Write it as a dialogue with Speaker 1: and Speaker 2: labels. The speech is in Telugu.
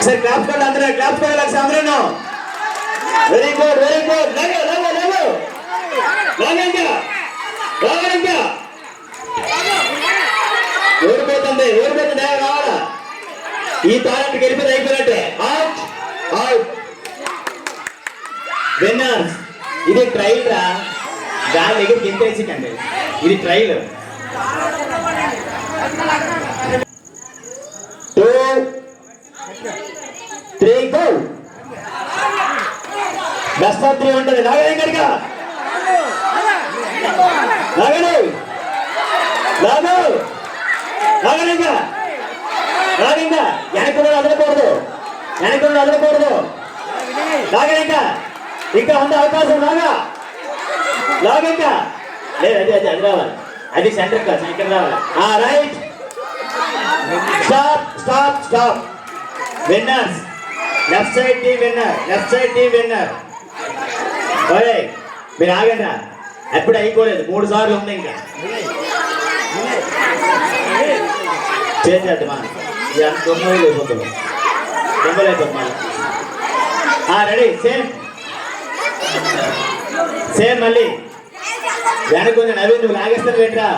Speaker 1: सर क्लैप्स कर अंदर क्लैप्स कर लग सामने नो वेरी गुड लगो लगेंगे ఓడిపోతుంది రావాలా ఈ టాలెంట్ గెలిపేది అయిపోయినట్టే అవుట్ విన్నర్స్ ఇది ట్రైల్ రా దాని దగ్గర గింతేసికండి ఇది ట్రైల్ 2 3 గో బెస్ట్ ఆఫ్ 3 ఉంటుంది లాగండి గడిగా లాగండి వెనక వదలకూడదు ఇంకా ఉంది అవకాశం లాగా లేదు అది రావాలి అది సెంటర్ కాదు ఇక్కడ రావాలి right stop winners left side team winner మీరు ఆగండి ఎప్పుడు అయిపోలేదు 3 సార్లు ఉంది ఇంకా చేసేద్దామా దొంగలైపోతుంది రెడీ సేమ్ మళ్ళీ వెనక కొంచెం నవీన్ నువ్వు లాగేస్తాను ఏంట్రా